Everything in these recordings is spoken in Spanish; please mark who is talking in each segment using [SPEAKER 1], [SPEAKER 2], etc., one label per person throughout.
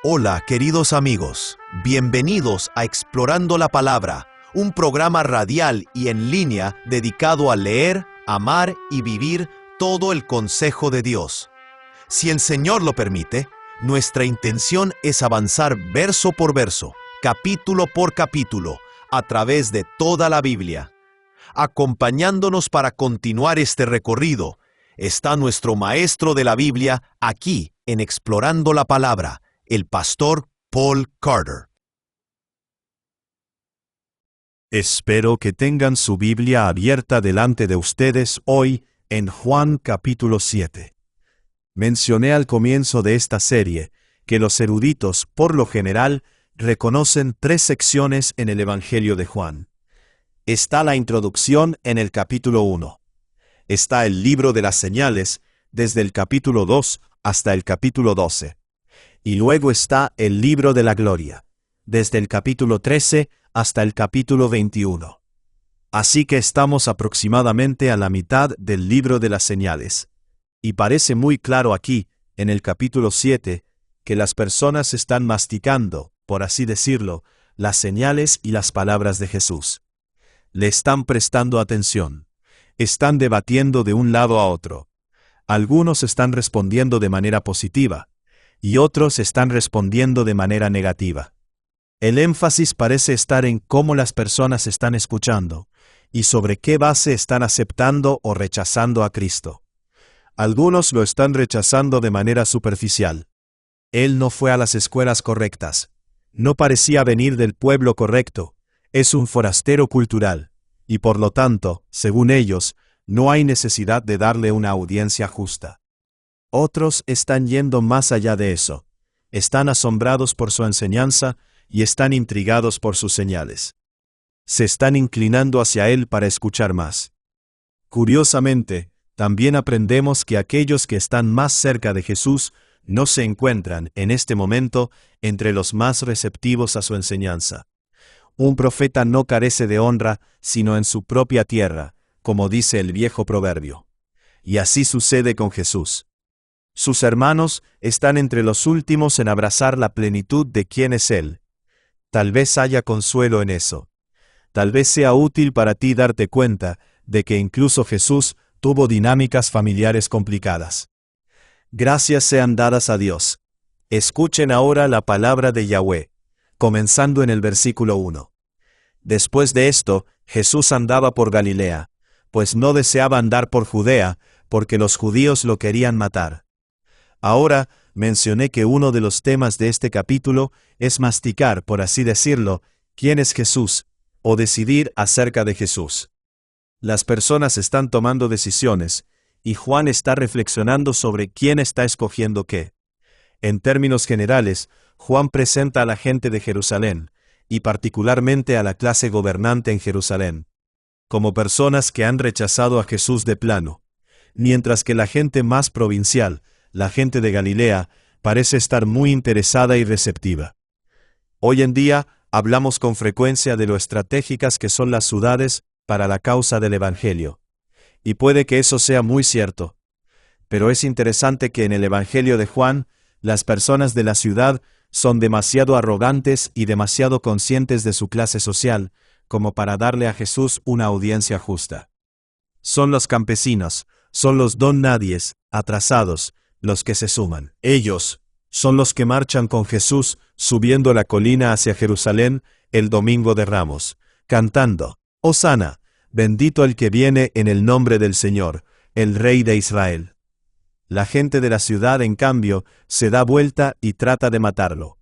[SPEAKER 1] Hola, queridos amigos. Bienvenidos a Explorando la Palabra, un programa radial y en línea dedicado a leer, amar y vivir todo el consejo de Dios. Si el Señor lo permite, nuestra intención es avanzar verso por verso, capítulo por capítulo, a través de toda la Biblia. Acompañándonos para continuar este recorrido, está nuestro maestro de la Biblia aquí en Explorando la Palabra, el pastor Paul Carter.
[SPEAKER 2] Espero que tengan su Biblia abierta delante de ustedes hoy en Juan capítulo 7. Mencioné al comienzo de esta serie que los eruditos, por lo general, reconocen tres secciones en el Evangelio de Juan. Está la introducción en el capítulo 1. Está el libro de las señales desde el capítulo 2 hasta el capítulo 12. Y luego está el libro de la gloria, desde el capítulo 13 hasta el capítulo 21. Así que estamos aproximadamente a la mitad del libro de las señales. Y parece muy claro aquí, en el capítulo 7, que las personas están masticando, por así decirlo, las señales y las palabras de Jesús. Le están prestando atención. Están debatiendo de un lado a otro. Algunos están respondiendo de manera positiva, y otros están respondiendo de manera negativa. El énfasis parece estar en cómo las personas están escuchando, y sobre qué base están aceptando o rechazando a Cristo. Algunos lo están rechazando de manera superficial. Él no fue a las escuelas correctas. No parecía venir del pueblo correcto. Es un forastero cultural, y por lo tanto, según ellos, no hay necesidad de darle una audiencia justa. Otros están yendo más allá de eso. Están asombrados por su enseñanza y están intrigados por sus señales. Se están inclinando hacia él para escuchar más. Curiosamente, también aprendemos que aquellos que están más cerca de Jesús no se encuentran, en este momento, entre los más receptivos a su enseñanza. Un profeta no carece de honra, sino en su propia tierra, como dice el viejo proverbio. Y así sucede con Jesús. Sus hermanos están entre los últimos en abrazar la plenitud de quién es Él. Tal vez haya consuelo en eso. Tal vez sea útil para ti darte cuenta de que incluso Jesús tuvo dinámicas familiares complicadas. Gracias sean dadas a Dios. Escuchen ahora la palabra de Yahweh, comenzando en el versículo 1. Después de esto, Jesús andaba por Galilea, pues no deseaba andar por Judea, porque los judíos lo querían matar. Ahora, mencioné que uno de los temas de este capítulo es masticar, por así decirlo, quién es Jesús, o decidir acerca de Jesús. Las personas están tomando decisiones, y Juan está reflexionando sobre quién está escogiendo qué. En términos generales, Juan presenta a la gente de Jerusalén, y particularmente a la clase gobernante en Jerusalén, como personas que han rechazado a Jesús de plano, mientras que la gente más provincial, la gente de Galilea, parece estar muy interesada y receptiva. Hoy en día, hablamos con frecuencia de lo estratégicas que son las ciudades para la causa del Evangelio. Y puede que eso sea muy cierto. Pero es interesante que en el Evangelio de Juan, las personas de la ciudad son demasiado arrogantes y demasiado conscientes de su clase social, como para darle a Jesús una audiencia justa. Son los campesinos, son los don nadies, atrasados, los que se suman. Ellos son los que marchan con Jesús subiendo la colina hacia Jerusalén el domingo de Ramos, cantando, Hosana, bendito el que viene en el nombre del Señor, el Rey de Israel. La gente de la ciudad, en cambio, se da vuelta y trata de matarlo.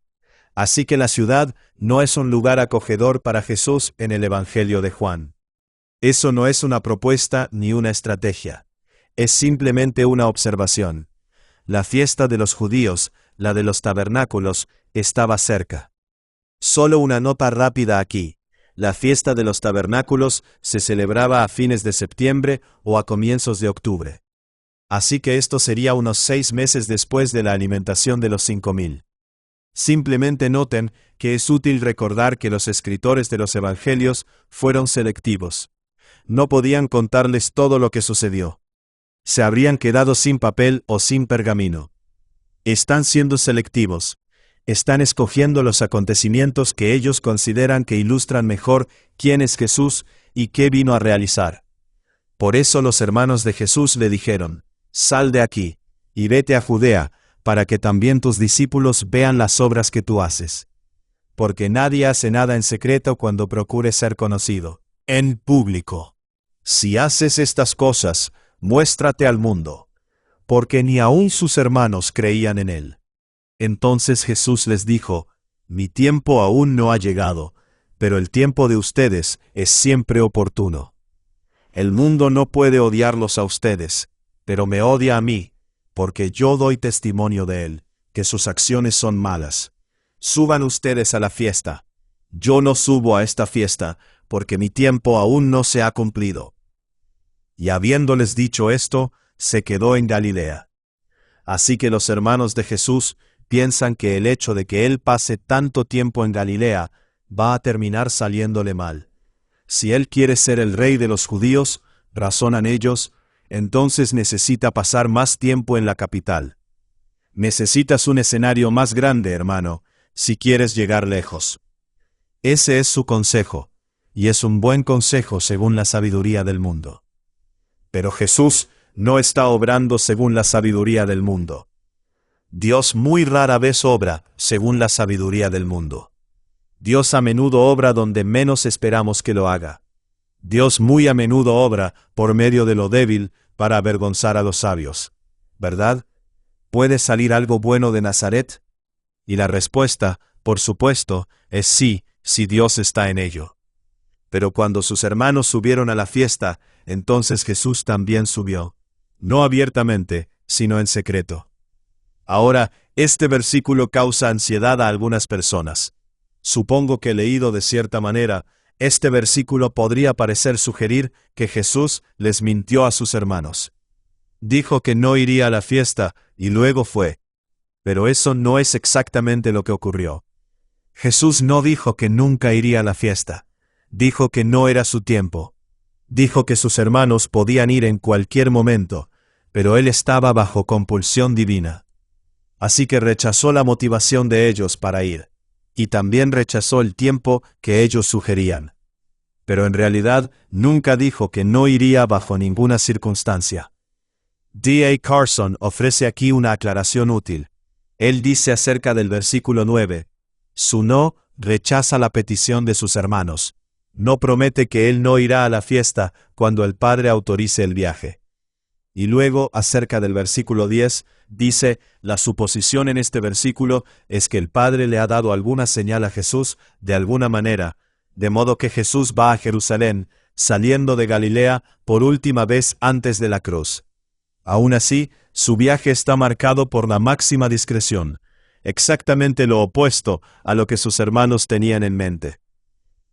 [SPEAKER 2] Así que la ciudad no es un lugar acogedor para Jesús en el Evangelio de Juan. Eso no es una propuesta ni una estrategia. Es simplemente una observación. La fiesta de los judíos, la de los tabernáculos, estaba cerca. Solo una nota rápida aquí. La fiesta de los tabernáculos se celebraba a fines de septiembre o a comienzos de octubre. Así que esto sería unos 6 meses después de la alimentación de los 5,000. Simplemente noten que es útil recordar que los escritores de los evangelios fueron selectivos. No podían contarles todo lo que sucedió. Se habrían quedado sin papel o sin pergamino. Están siendo selectivos. están escogiendo los acontecimientos que ellos consideran que ilustran mejor quién es Jesús y qué vino a realizar. Por eso los hermanos de Jesús le dijeron: «Sal de aquí, y vete a Judea, para que también tus discípulos vean las obras que tú haces. Porque nadie hace nada en secreto cuando procure ser conocido en público. Si haces estas cosas, muéstrate al mundo». Porque ni aun sus hermanos creían en él. Entonces Jesús les dijo: «Mi tiempo aún no ha llegado, pero el tiempo de ustedes es siempre oportuno. El mundo no puede odiarlos a ustedes, pero me odia a mí, porque yo doy testimonio de él, que sus acciones son malas. Suban ustedes a la fiesta. Yo no subo a esta fiesta, porque mi tiempo aún no se ha cumplido». Y habiéndoles dicho esto, se quedó en Galilea. Así que los hermanos de Jesús piensan que el hecho de que él pase tanto tiempo en Galilea va a terminar saliéndole mal. Si él quiere ser el rey de los judíos, razonan ellos, entonces necesita pasar más tiempo en la capital. Necesitas un escenario más grande, hermano, si quieres llegar lejos. Ese es su consejo, y es un buen consejo según la sabiduría del mundo. Pero Jesús no está obrando según la sabiduría del mundo. Dios muy rara vez obra según la sabiduría del mundo. Dios a menudo obra donde menos esperamos que lo haga. Dios muy a menudo obra por medio de lo débil para avergonzar a los sabios. ¿Verdad? ¿Puede salir algo bueno de Nazaret? Y la respuesta, por supuesto, es sí, si Dios está en ello. Pero cuando sus hermanos subieron a la fiesta, entonces Jesús también subió. No abiertamente, sino en secreto. Ahora, este versículo causa ansiedad a algunas personas. Supongo que leído de cierta manera, este versículo podría parecer sugerir que Jesús les mintió a sus hermanos. Dijo que no iría a la fiesta, y luego fue. Pero eso no es exactamente lo que ocurrió. Jesús no dijo que nunca iría a la fiesta. Dijo que no era su tiempo. Dijo que sus hermanos podían ir en cualquier momento, pero él estaba bajo compulsión divina. Así que rechazó la motivación de ellos para ir, y también rechazó el tiempo que ellos sugerían. Pero en realidad nunca dijo que no iría bajo ninguna circunstancia. D.A. Carson ofrece aquí una aclaración útil. Él dice acerca del versículo 9, su no rechaza la petición de sus hermanos. No promete que él no irá a la fiesta cuando el Padre autorice el viaje. Y luego, acerca del versículo 10, dice, la suposición en este versículo es que el Padre le ha dado alguna señal a Jesús de alguna manera, de modo que Jesús va a Jerusalén, saliendo de Galilea por última vez antes de la cruz. Aún así, su viaje está marcado por la máxima discreción, exactamente lo opuesto a lo que sus hermanos tenían en mente.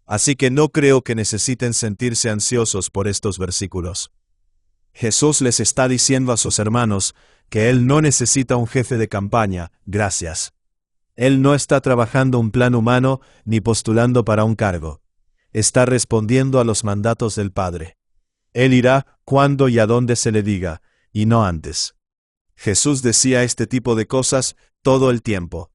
[SPEAKER 2] Así que no creo que necesiten sentirse ansiosos por estos versículos. Jesús les está diciendo a sus hermanos que Él no necesita un jefe de campaña, gracias. Él no está trabajando un plan humano ni postulando para un cargo. Está respondiendo a los mandatos del Padre. Él irá cuando y a dónde se le diga, y no antes. Jesús decía este tipo de cosas todo el tiempo.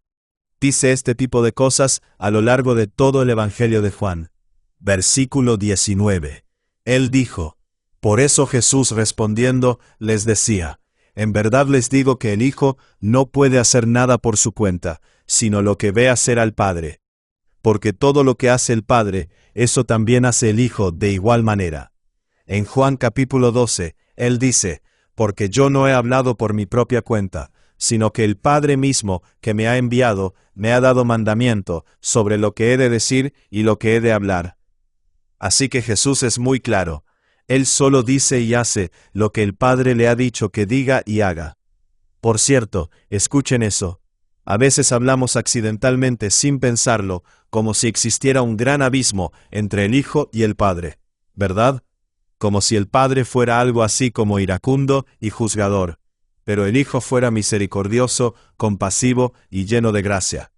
[SPEAKER 2] Dice este tipo de cosas a lo largo de todo el Evangelio de Juan. Versículo 19. Él dijo, por eso Jesús respondiendo les decía, en verdad les digo que el Hijo no puede hacer nada por su cuenta, sino lo que ve hacer al Padre. Porque todo lo que hace el Padre, eso también hace el Hijo de igual manera. En Juan capítulo 12, Él dice, porque yo no he hablado por mi propia cuenta, sino que el Padre mismo que me ha enviado me ha dado mandamiento sobre lo que he de decir y lo que he de hablar. Así que Jesús es muy claro. Él solo dice y hace lo que el Padre le ha dicho que diga y haga. Por cierto, escuchen eso. A veces hablamos accidentalmente sin pensarlo, como si existiera un gran abismo entre el Hijo y el Padre, ¿verdad? Como si el Padre fuera algo así como iracundo y juzgador, pero el Hijo fuera misericordioso, compasivo y lleno de gracia.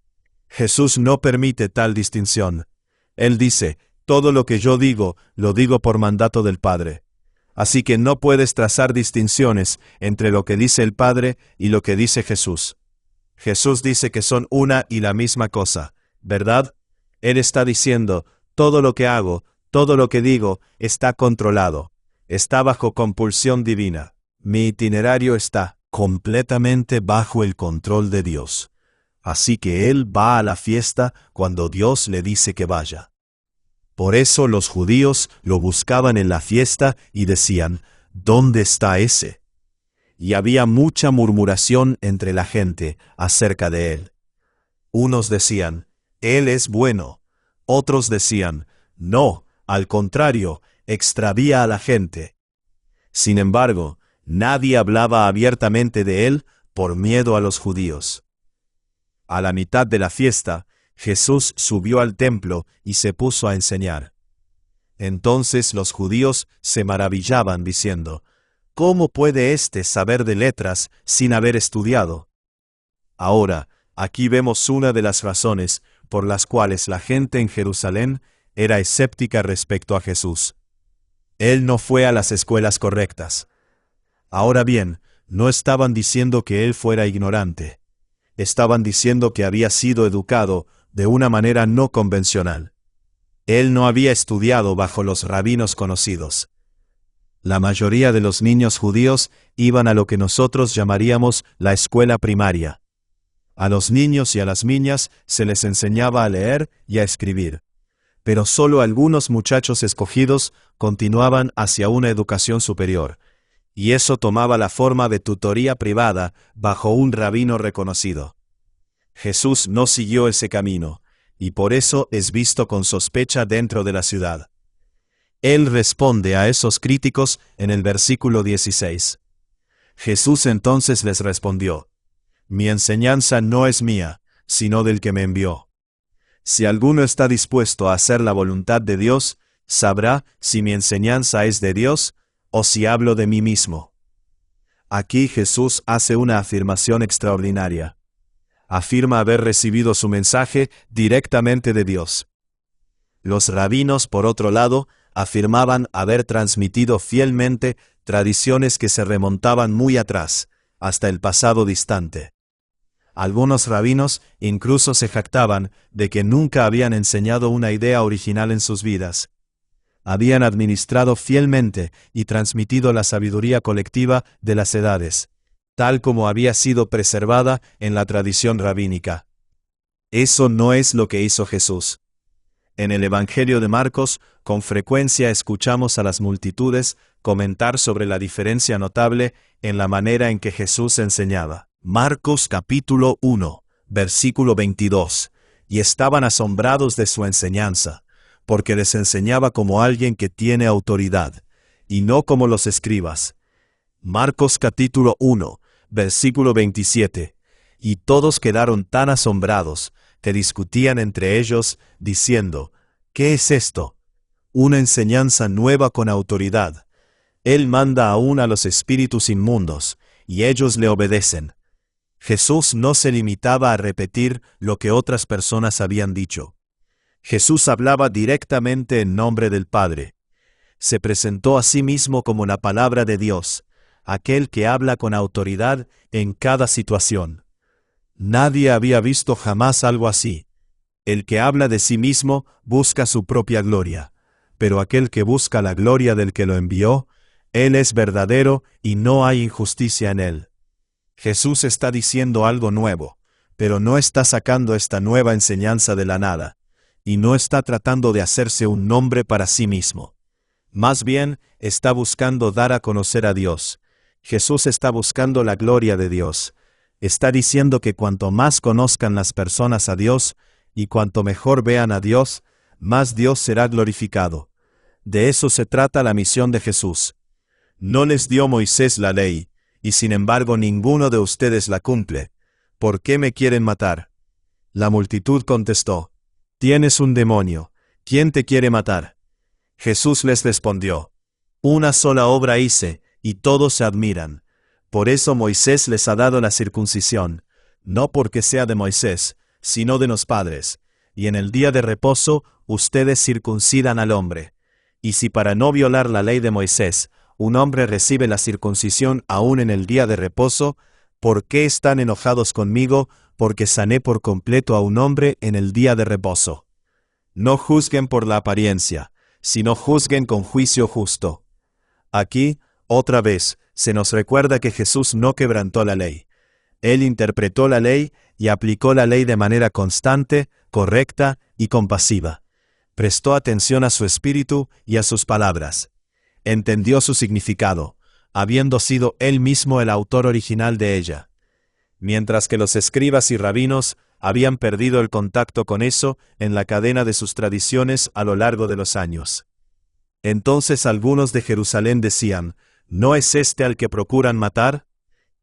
[SPEAKER 2] Jesús no permite tal distinción. Él dice, todo lo que yo digo, lo digo por mandato del Padre. Así que no puedes trazar distinciones entre lo que dice el Padre y lo que dice Jesús. Jesús dice que son una y la misma cosa, ¿verdad? Él está diciendo, todo lo que hago, todo lo que digo, está controlado. Está bajo compulsión divina. Mi itinerario está completamente bajo el control de Dios. Así que Él va a la fiesta cuando Dios le dice que vaya. Por eso los judíos lo buscaban en la fiesta y decían, ¿dónde está ese? Y había mucha murmuración entre la gente acerca de Él. Unos decían, Él es bueno. Otros decían, no, al contrario, extravía a la gente. Sin embargo, nadie hablaba abiertamente de Él por miedo a los judíos. A la mitad de la fiesta, Jesús subió al templo y se puso a enseñar. Entonces los judíos se maravillaban diciendo, ¿cómo puede éste saber de letras sin haber estudiado? Ahora, aquí vemos una de las razones por las cuales la gente en Jerusalén era escéptica respecto a Jesús. Él no fue a las escuelas correctas. Ahora bien, no estaban diciendo que él fuera ignorante. Estaban diciendo que había sido educado de una manera no convencional. Él no había estudiado bajo los rabinos conocidos. La mayoría de los niños judíos iban a lo que nosotros llamaríamos la escuela primaria. A los niños y a las niñas se les enseñaba a leer y a escribir. Pero solo algunos muchachos escogidos continuaban hacia una educación superior, y eso tomaba la forma de tutoría privada bajo un rabino reconocido. Jesús no siguió ese camino, y por eso es visto con sospecha dentro de la ciudad. Él responde a esos críticos en el versículo 16. Jesús entonces les respondió, «Mi enseñanza no es mía, sino del que me envió. Si alguno está dispuesto a hacer la voluntad de Dios, sabrá si mi enseñanza es de Dios o si hablo de mí mismo». Aquí Jesús hace una afirmación extraordinaria. Afirma haber recibido su mensaje directamente de Dios. Los rabinos, por otro lado, afirmaban haber transmitido fielmente tradiciones que se remontaban muy atrás, hasta el pasado distante. Algunos rabinos incluso se jactaban de que nunca habían enseñado una idea original en sus vidas. Habían administrado fielmente y transmitido la sabiduría colectiva de las edades, tal como había sido preservada en la tradición rabínica. Eso no es lo que hizo Jesús. En el Evangelio de Marcos, con frecuencia escuchamos a las multitudes comentar sobre la diferencia notable en la manera en que Jesús enseñaba. Marcos capítulo 1, versículo 22. Y estaban asombrados de su enseñanza, porque les enseñaba como alguien que tiene autoridad, y no como los escribas. Marcos capítulo 1, versículo 27. Y todos quedaron tan asombrados que discutían entre ellos, diciendo, ¿qué es esto? Una enseñanza nueva con autoridad. Él manda aún a los espíritus inmundos, y ellos le obedecen. Jesús no se limitaba a repetir lo que otras personas habían dicho. Jesús hablaba directamente en nombre del Padre. Se presentó a sí mismo como la palabra de Dios, aquel que habla con autoridad en cada situación. Nadie había visto jamás algo así. El que habla de sí mismo busca su propia gloria, pero aquel que busca la gloria del que lo envió, Él es verdadero y no hay injusticia en Él. Jesús está diciendo algo nuevo, pero no está sacando esta nueva enseñanza de la nada, y no está tratando de hacerse un nombre para sí mismo. Más bien, está buscando dar a conocer a Dios. Jesús está buscando la gloria de Dios. Está diciendo que cuanto más conozcan las personas a Dios, y cuanto mejor vean a Dios, más Dios será glorificado. De eso se trata la misión de Jesús. No les dio Moisés la ley, y sin embargo ninguno de ustedes la cumple. ¿Por qué me quieren matar? La multitud contestó, «Tienes un demonio. ¿Quién te quiere matar?» Jesús les respondió, «Una sola obra hice, y todos se admiran. Por eso Moisés les ha dado la circuncisión, no porque sea de Moisés, sino de los padres. Y en el día de reposo ustedes circuncidan al hombre. Y si para no violar la ley de Moisés, un hombre recibe la circuncisión aún en el día de reposo, ¿por qué están enojados conmigo porque sané por completo a un hombre en el día de reposo. No juzguen por la apariencia, sino juzguen con juicio justo. Aquí, otra vez, se nos recuerda que Jesús no quebrantó la ley. Él interpretó la ley y aplicó la ley de manera constante, correcta y compasiva. Prestó atención a su espíritu y a sus palabras. Entendió su significado, habiendo sido él mismo el autor original de ella. Mientras que los escribas y rabinos habían perdido el contacto con eso en la cadena de sus tradiciones a lo largo de los años. Entonces algunos de Jerusalén decían, ¿no es este al que procuran matar?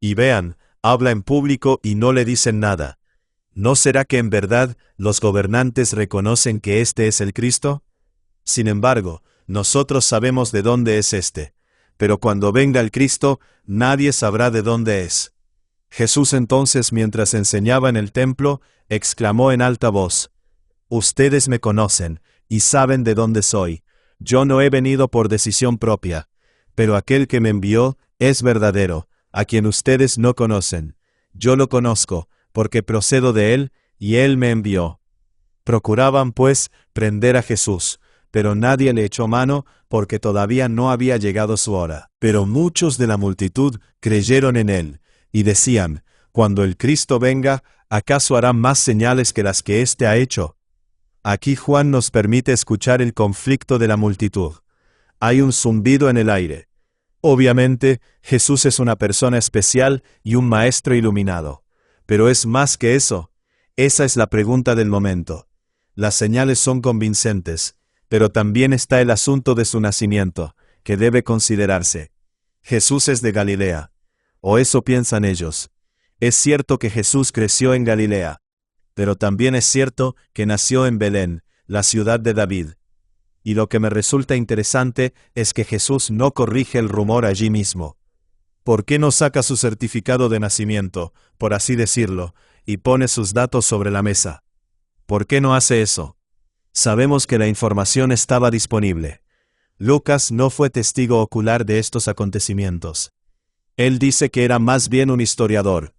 [SPEAKER 2] Y vean, habla en público y no le dicen nada. ¿No será que en verdad los gobernantes reconocen que este es el Cristo? Sin embargo, nosotros sabemos de dónde es este, pero cuando venga el Cristo, nadie sabrá de dónde es. Jesús entonces, mientras enseñaba en el templo, exclamó en alta voz, «Ustedes me conocen, y saben de dónde soy. Yo no he venido por decisión propia, pero aquel que me envió es verdadero, a quien ustedes no conocen. Yo lo conozco, porque procedo de él, y él me envió». Procuraban, pues, prender a Jesús, pero nadie le echó mano, porque todavía no había llegado su hora. Pero muchos de la multitud creyeron en él, y decían, «Cuando el Cristo venga, ¿acaso hará más señales que las que éste ha hecho?». Aquí Juan nos permite escuchar el conflicto de la multitud. Hay un zumbido en el aire. Obviamente, Jesús es una persona especial y un maestro iluminado. Pero es más que eso. Esa es la pregunta del momento. Las señales son convincentes, pero también está el asunto de su nacimiento, que debe considerarse. Jesús es de Galilea. O eso piensan ellos. Es cierto que Jesús creció en Galilea, pero también es cierto que nació en Belén, la ciudad de David. Y lo que me resulta interesante es que Jesús no corrige el rumor allí mismo. ¿Por qué no saca su certificado de nacimiento, por así decirlo, y pone sus datos sobre la mesa? ¿Por qué no hace eso? Sabemos que la información estaba disponible. Lucas no fue testigo ocular de estos acontecimientos. Él dice que era más bien un historiador,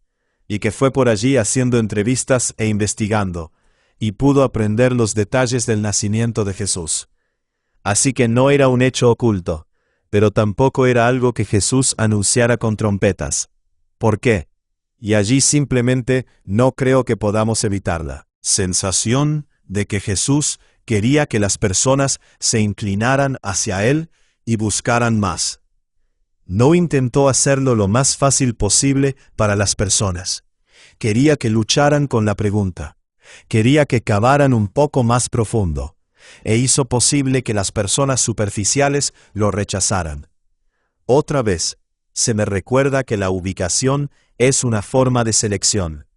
[SPEAKER 2] y que fue por allí haciendo entrevistas e investigando, y pudo aprender los detalles del nacimiento de Jesús. Así que no era un hecho oculto, pero tampoco era algo que Jesús anunciara con trompetas. ¿Por qué? Y allí simplemente no creo que podamos evitarla. Sensación de que Jesús quería que las personas se inclinaran hacia Él y buscaran más. No intentó hacerlo lo más fácil posible para las personas. Quería que lucharan con la pregunta. Quería que cavaran un poco más profundo. E hizo posible que las personas superficiales lo rechazaran. Otra vez, se me recuerda que la ubicación es una forma de selección.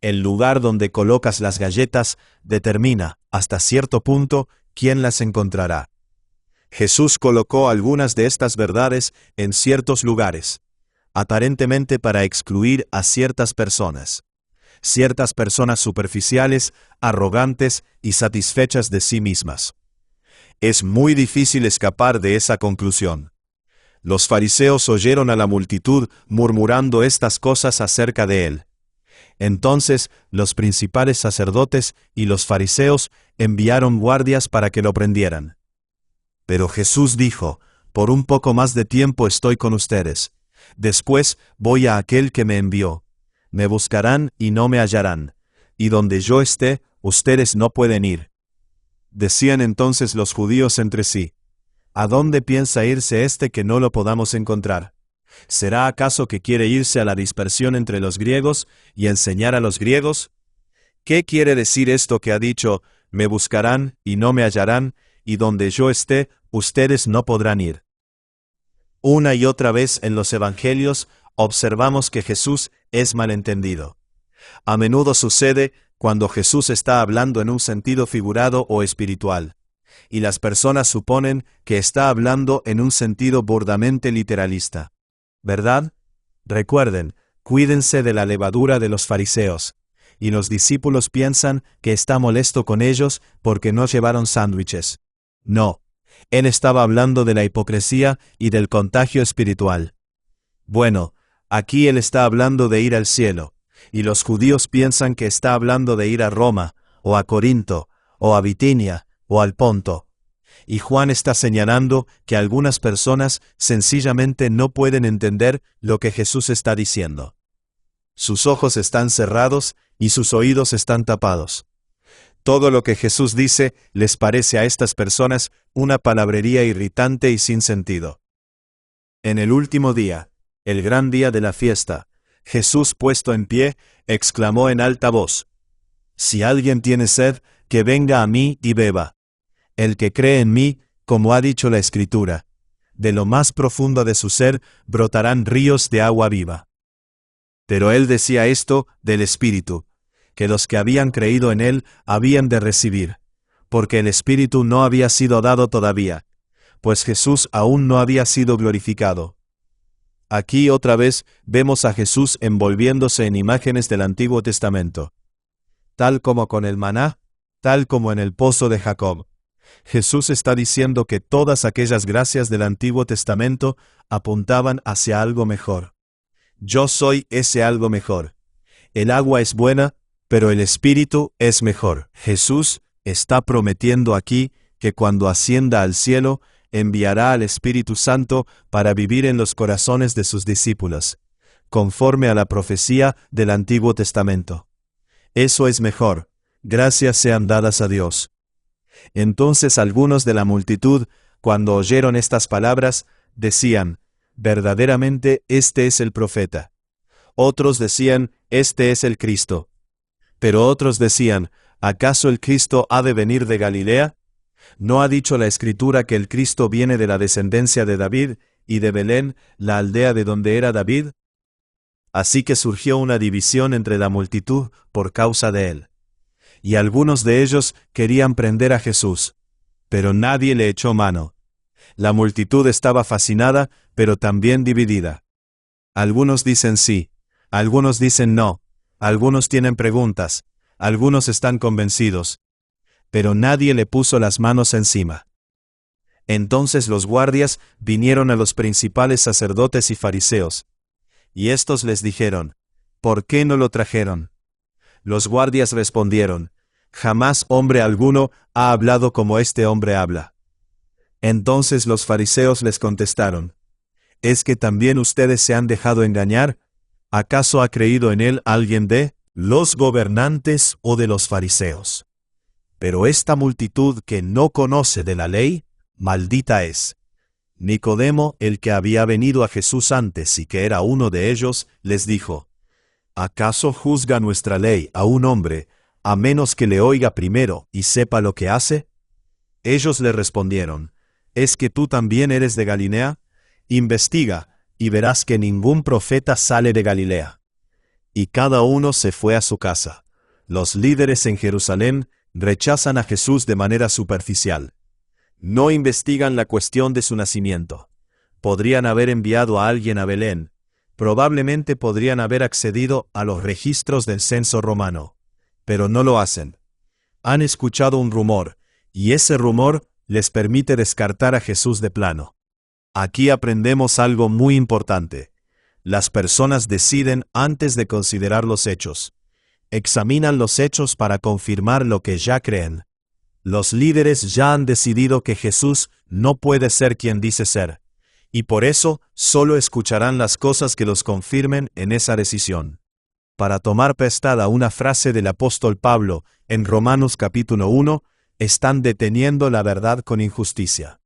[SPEAKER 2] El lugar donde colocas las galletas determina, hasta cierto punto, quién las encontrará. Jesús colocó algunas de estas verdades en ciertos lugares, aparentemente para excluir a ciertas personas superficiales, arrogantes y satisfechas de sí mismas. Es muy difícil escapar de esa conclusión. Los fariseos oyeron a la multitud murmurando estas cosas acerca de él. Entonces los principales sacerdotes y los fariseos enviaron guardias para que lo prendieran. Pero Jesús dijo, «Por un poco más de tiempo estoy con ustedes. Después voy a aquel que me envió. Me buscarán y no me hallarán, y donde yo esté, ustedes no pueden ir». Decían entonces los judíos entre sí, «¿A dónde piensa irse este que no lo podamos encontrar? ¿Será acaso que quiere irse a la dispersión entre los griegos y enseñar a los griegos? ¿Qué quiere decir esto que ha dicho, me buscarán y no me hallarán, y donde yo esté, ustedes no podrán ir»? Una y otra vez en los evangelios observamos que Jesús es malentendido. A menudo sucede cuando Jesús está hablando en un sentido figurado o espiritual, y las personas suponen que está hablando en un sentido burdamente literalista. ¿Verdad? Recuerden, cuídense de la levadura de los fariseos, y los discípulos piensan que está molesto con ellos porque no llevaron sándwiches. No, él estaba hablando de la hipocresía y del contagio espiritual. Bueno, aquí él está hablando de ir al cielo, y los judíos piensan que está hablando de ir a Roma, o a Corinto, o a Bitinia, o al Ponto. Y Juan está señalando que algunas personas sencillamente no pueden entender lo que Jesús está diciendo. Sus ojos están cerrados y sus oídos están tapados. Todo lo que Jesús dice les parece a estas personas una palabrería irritante y sin sentido. En el último día, el gran día de la fiesta, Jesús, puesto en pie, exclamó en alta voz: «Si alguien tiene sed, que venga a mí y beba. El que cree en mí, como ha dicho la Escritura, de lo más profundo de su ser brotarán ríos de agua viva». Pero él decía esto del Espíritu, que los que habían creído en él habían de recibir, porque el Espíritu no había sido dado todavía, pues Jesús aún no había sido glorificado. Aquí otra vez vemos a Jesús envolviéndose en imágenes del Antiguo Testamento. Tal como con el maná, tal como en el pozo de Jacob. Jesús está diciendo que todas aquellas gracias del Antiguo Testamento apuntaban hacia algo mejor. Yo soy ese algo mejor. El agua es buena, pero el Espíritu es mejor. Jesús está prometiendo aquí que cuando ascienda al cielo, enviará al Espíritu Santo para vivir en los corazones de sus discípulos, conforme a la profecía del Antiguo Testamento. Eso es mejor. Gracias sean dadas a Dios. Entonces algunos de la multitud, cuando oyeron estas palabras, decían: «Verdaderamente este es el profeta». Otros decían: «Este es el Cristo». Pero otros decían: «¿Acaso el Cristo ha de venir de Galilea? ¿No ha dicho la Escritura que el Cristo viene de la descendencia de David, y de Belén, la aldea de donde era David?» Así que surgió una división entre la multitud por causa de él. Y algunos de ellos querían prender a Jesús, pero nadie le echó mano. La multitud estaba fascinada, pero también dividida. Algunos dicen sí, algunos dicen no, algunos tienen preguntas, algunos están convencidos. Pero nadie le puso las manos encima. Entonces los guardias vinieron a los principales sacerdotes y fariseos, y estos les dijeron: «¿Por qué no lo trajeron?» Los guardias respondieron: «Jamás hombre alguno ha hablado como este hombre habla». Entonces los fariseos les contestaron: «¿Es que también ustedes se han dejado engañar? ¿Acaso ha creído en él alguien de los gobernantes o de los fariseos? Pero esta multitud que no conoce de la ley, maldita es». Nicodemo, el que había venido a Jesús antes y que era uno de ellos, les dijo: «¿Acaso juzga nuestra ley a un hombre, a menos que le oiga primero y sepa lo que hace?» Ellos le respondieron: «¿Es que tú también eres de Galilea? Investiga, y verás que ningún profeta sale de Galilea». Y cada uno se fue a su casa. Los líderes en Jerusalén rechazan a Jesús de manera superficial. No investigan la cuestión de su nacimiento. Podrían haber enviado a alguien a Belén. Probablemente podrían haber accedido a los registros del censo romano. Pero no lo hacen. Han escuchado un rumor, y ese rumor les permite descartar a Jesús de plano. Aquí aprendemos algo muy importante. Las personas deciden antes de considerar los hechos. Examinan los hechos para confirmar lo que ya creen. Los líderes ya han decidido que Jesús no puede ser quien dice ser, y por eso solo escucharán las cosas que los confirmen en esa decisión. Para tomar prestada una frase del apóstol Pablo en Romanos capítulo 1, están deteniendo la verdad con injusticia.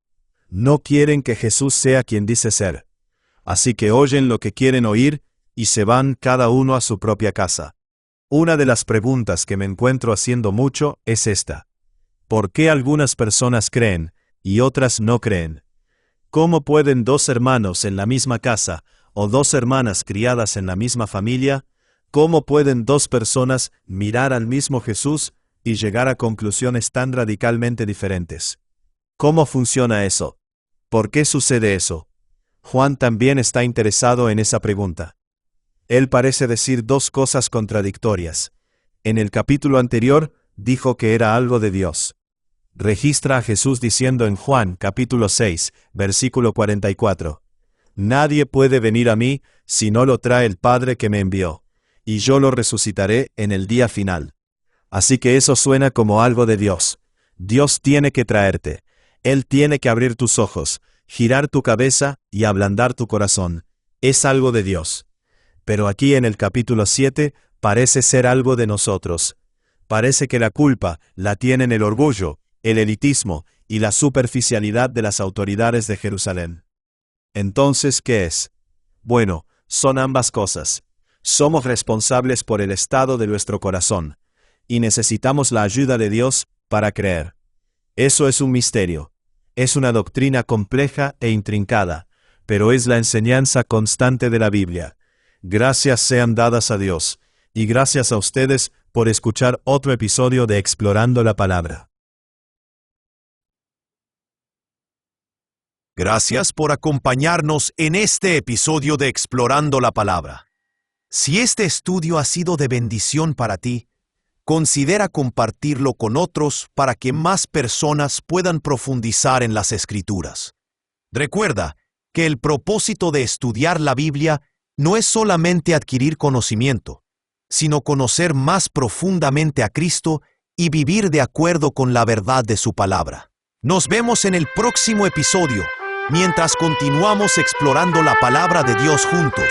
[SPEAKER 2] No quieren que Jesús sea quien dice ser. Así que oyen lo que quieren oír y se van cada uno a su propia casa. Una de las preguntas que me encuentro haciendo mucho es esta: ¿por qué algunas personas creen y otras no creen? ¿Cómo pueden dos hermanos en la misma casa o dos hermanas criadas en la misma familia? ¿Cómo pueden dos personas mirar al mismo Jesús y llegar a conclusiones tan radicalmente diferentes? ¿Cómo funciona eso? ¿Por qué sucede eso? Juan también está interesado en esa pregunta. Él parece decir dos cosas contradictorias. En el capítulo anterior, dijo que era algo de Dios. Registra a Jesús diciendo en Juan capítulo 6, versículo 44, «Nadie puede venir a mí si no lo trae el Padre que me envió, y yo lo resucitaré en el día final. Así que eso suena como algo de Dios. Dios tiene que traerte. Él tiene que abrir tus ojos, girar tu cabeza y ablandar tu corazón. Es algo de Dios. Pero aquí en el capítulo 7 parece ser algo de nosotros. Parece que la culpa la tienen el orgullo, el elitismo y la superficialidad de las autoridades de Jerusalén. Entonces, ¿qué es? Bueno, son ambas cosas. Somos responsables por el estado de nuestro corazón, y necesitamos la ayuda de Dios para creer. Eso es un misterio. Es una doctrina compleja e intrincada, pero es la enseñanza constante de la Biblia. Gracias sean dadas a Dios, y gracias a ustedes por escuchar otro episodio de Explorando la Palabra.
[SPEAKER 1] Gracias por acompañarnos en este episodio de Explorando la Palabra. Si este estudio ha sido de bendición para ti, considera compartirlo con otros para que más personas puedan profundizar en las Escrituras. Recuerda que el propósito de estudiar la Biblia no es solamente adquirir conocimiento, sino conocer más profundamente a Cristo y vivir de acuerdo con la verdad de su palabra. Nos vemos en el próximo episodio, mientras continuamos explorando la palabra de Dios juntos.